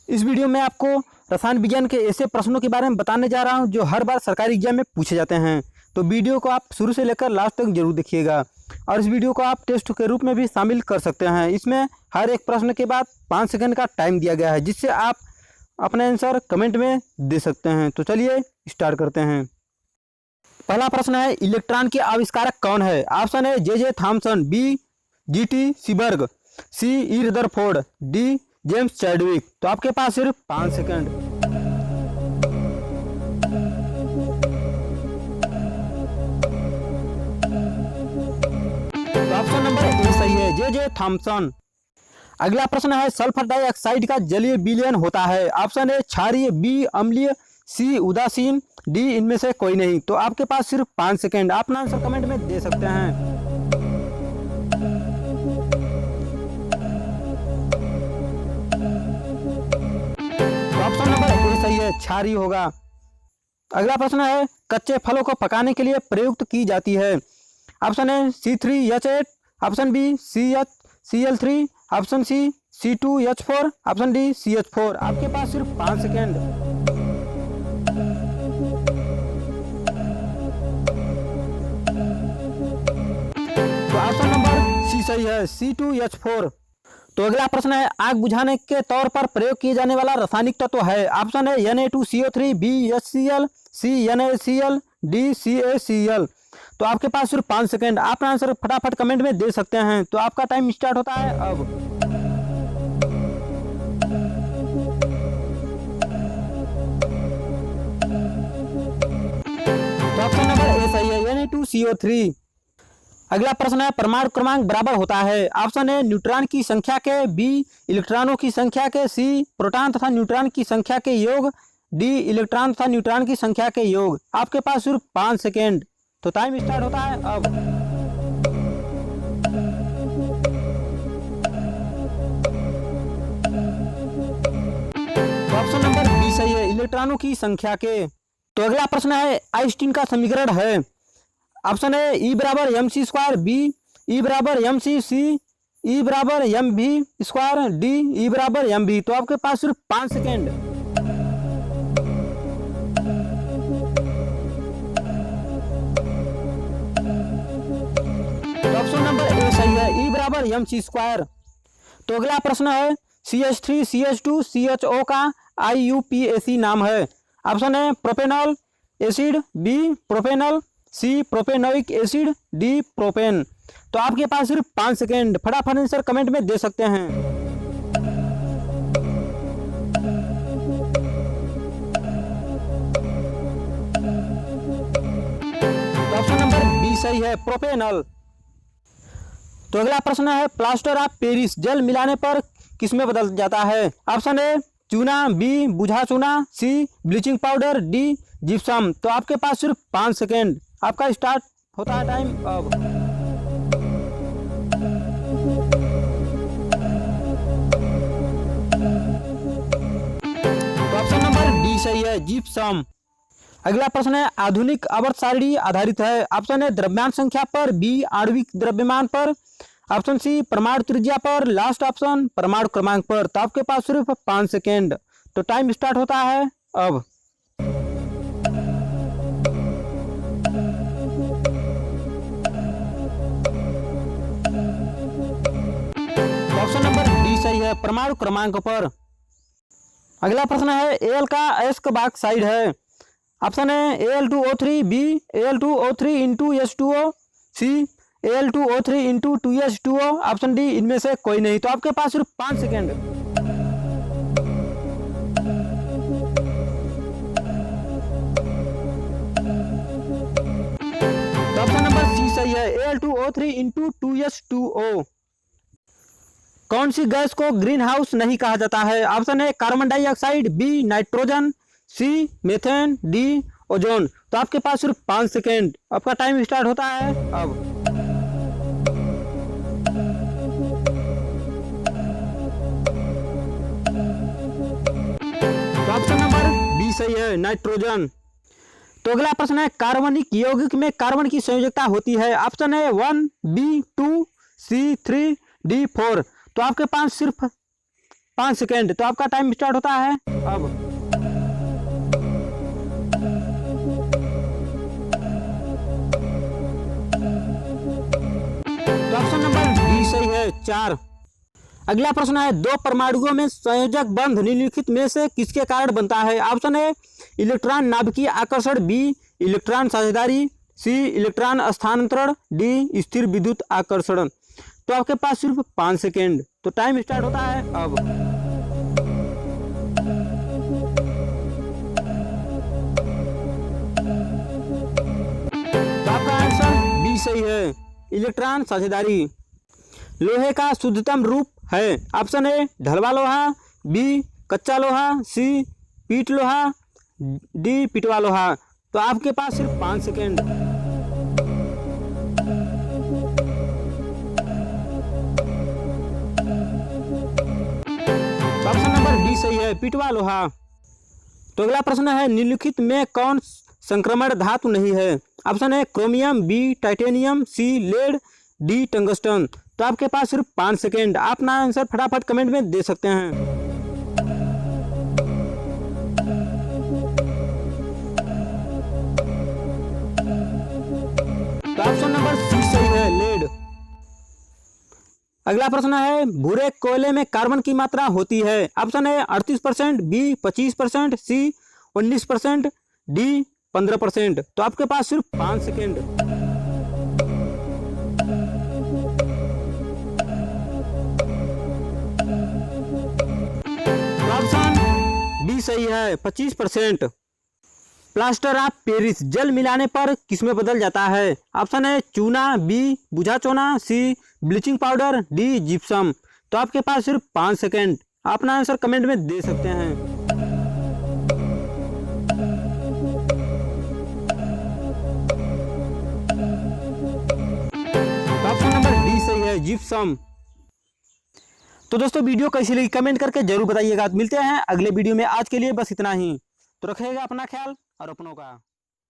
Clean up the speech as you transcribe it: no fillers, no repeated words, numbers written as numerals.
इस वीडियो में आपको रसायन विज्ञान के ऐसे प्रश्नों के बारे में बताने जा रहा हूं जो हर बार सरकारी एग्जाम में पूछे जाते हैं। तो वीडियो को आप शुरू से लेकर लास्ट तक जरूर देखिएगा और इस वीडियो को आप टेस्ट के रूप में भी शामिल कर सकते हैं। इसमें हर एक प्रश्न के बाद 5 सेकंड का टाइम दिया गया है, जिससे आप अपना आंसर कमेंट में दे सकते हैं। तो चलिए स्टार्ट करते हैं। पहला प्रश्न है, इलेक्ट्रॉन के आविष्कारक कौन है? ऑप्शन है जे थॉमसन, बी जीटी सीबर्ग, सी रदरफोर्ड, डी जेम्स चैडविक। तो आपके पास सिर्फ 5 सेकंड। तो ऑप्शन नंबर ए सही है, जे थॉमसन। अगला प्रश्न है, सल्फर डाइऑक्साइड का जलीय विलयन होता है? ऑप्शन ए क्षारीय, बी अम्लीय, सी उदासीन, डी इनमें से कोई नहीं। तो आपके पास सिर्फ 5 सेकंड। अपना आंसर कमेंट में दे सकते हैं। ऑप्शन नंबर ए सही है, क्षारीय होगा। अगला प्रश्न है, कच्चे फलों को पकाने के लिए प्रयुक्त की जाती है? Option A C3H8, option B CH-Cl3, option C C2H4, option D CH4। आपके पास सिर्फ 5 सेकेंड। तो ऑप्शन नंबर सी सही है, C2H4। तो अगला प्रश्न है, आग बुझाने के तौर पर प्रयोग किए जाने वाला रासायनिक तत्व है? ऑप्शन है Na2CO3, बी HCl, सी NaCl, डी CaCl। तो आपके पास सिर्फ 5 सेकंड। आप आंसर फटाफट कमेंट में दे सकते हैं। तो आपका टाइम स्टार्ट होता है अब। तो ऑप्शन नंबर ए सही है, Na2CO3। अगला प्रश्न है, परमाणु क्रमांक बराबर होता है? ऑप्शन ए न्यूट्रॉन की संख्या के, बी इलेक्ट्रॉनों की संख्या के, सी प्रोटॉन तथा न्यूट्रॉन की संख्या के योग, डी इलेक्ट्रॉन तथा न्यूट्रॉन की संख्या के योग। आपके पास सिर्फ 5 सेकेंड। तो टाइम स्टार्ट होता है अब। तो ऑप्शन नंबर बी सही है, इलेक्ट्रॉनों की संख्या के। तो अगला प्रश्न है, आइंस्टीन का समीकरण है? ऑप्शन है E बराबर mc², बी E बराबर mc, सी E बराबर mv², डी E बराबर mv। तो आपके पास सिर्फ 5 सेकेंड। तो ऑप्शन नंबर ए सही है, E बराबर mc²। तो अगला प्रश्न है, CH3 CH2 CHO का IUPAC नाम है? ऑप्शन है प्रोपेनॉल एसिड, बी प्रोपेनॉल, सी प्रोपेनोइक एसिड, डी प्रोपेन। तो आपके पास सिर्फ 5 सेकेंड। फटाफट आंसर कमेंट में दे सकते हैं। तो ऑप्शन नंबर बी सही है, प्रोपेनॉल। तो अगला प्रश्न है, प्लास्टर ऑफ पेरिस जल मिलाने पर किसमें बदल जाता है? ऑप्शन ए चूना, बी बुझा चूना, सी ब्लीचिंग पाउडर, डी जिप्सम। तो आपके पास सिर्फ 5 सेकेंड। आपका स्टार्ट होता है टाइम अब। तो ऑप्शन नंबर डी सही है, जिप्सम। अगला प्रश्न है, आधुनिक आवर्त सारणी आधारित है? ऑप्शन है द्रव्यमान संख्या पर, बी आणविक द्रव्यमान पर, ऑप्शन सी परमाणु त्रिज्या पर, लास्ट ऑप्शन परमाणु क्रमांक पर। तो आपके पास सिर्फ 5 सेकेंड। तो टाइम स्टार्ट होता है अब। ऑप्शन नंबर डी सही है, परमाणु क्रमांक पर। अगला प्रश्न है, Al का अयस्क ऑक्साइड है? ऑप्शन है Al2O3, B Al2O3 into H2O, C Al2O3 into 2H2O, option D इनमें से कोई नहीं। तो आपके पास सिर्फ 5 सेकेंड। तो ऑप्शन नंबर सी सही है, Al2O3 इंटू 2H2O। कौन सी गैस को ग्रीन हाउस नहीं कहा जाता है? ऑप्शन है कार्बन डाइऑक्साइड, बी नाइट्रोजन, सी मीथेन, डी ओजोन। तो आपके पास सिर्फ 5 सेकेंड। आपका टाइम स्टार्ट होता है अब। तो ऑप्शन नंबर बी सही है, नाइट्रोजन। तो अगला प्रश्न है, कार्बनिक यौगिक में कार्बन की संयोजकता होती है? ऑप्शन है 1, बी 2, सी 3, डी 4। तो आपके पास सिर्फ 5 सेकेंड। तो आपका टाइम स्टार्ट होता है अब। तो ऑप्शन नंबर डी सही है, 4। अगला प्रश्न है, दो परमाणुओं में संयोजक बंध निम्नलिखित में से किसके कारण बनता है? ऑप्शन है इलेक्ट्रॉन नाभिकीय आकर्षण, बी इलेक्ट्रॉन साझेदारी, सी इलेक्ट्रॉन स्थानांतरण, डी स्थिर विद्युत आकर्षण। तो आपके पास सिर्फ 5 सेकेंड। तो टाइम स्टार्ट होता है अब। तो आपका आंसर बी सही है, इलेक्ट्रॉन साझेदारी। लोहे का शुद्धतम रूप है? ऑप्शन ए ढलवा लोहा, बी कच्चा लोहा, सी पीट लोहा, डी पिटवा लोहा। तो आपके पास सिर्फ 5 सेकेंड। तो ऑप्शन नंबर डी सही है, पिटवा लोहा। तो अगला प्रश्न है, निम्नलिखित में कौन संक्रमण धातु नहीं है? ऑप्शन है क्रोमियम, बी टाइटेनियम, सी लेड, डी टंगस्टन। तो आपके पास सिर्फ 5 सेकेंड। आप अपना आंसर फटाफट कमेंट में दे सकते हैं। तो ऑप्शन नंबर सी सही है, लेड। अगला प्रश्न है, भूरे कोयले में कार्बन की मात्रा होती है? ऑप्शन है 38%, बी 25%, सी 19%, डी 15%। तो आपके पास सिर्फ 5 सेकेंड। ऑप्शन बी सही है, 25%। प्लास्टर ऑफ पेरिस जल मिलाने पर किसमें बदल जाता है? ऑप्शन है चूना, बी बुझा चूना, सी ब्लीचिंग पाउडर, डी जिप्सम। तो आपके पास सिर्फ 5 सेकेंड। आप अपना आंसर कमेंट में दे सकते हैं। तो ऑप्शन नंबर डी सही है, जिप्सम। तो दोस्तों वीडियो कैसी लगी कमेंट करके जरूर बताइएगा। मिलते हैं अगले वीडियो में। आज के लिए बस इतना ही। तो रखिएगा अपना ख्याल और अपनों का।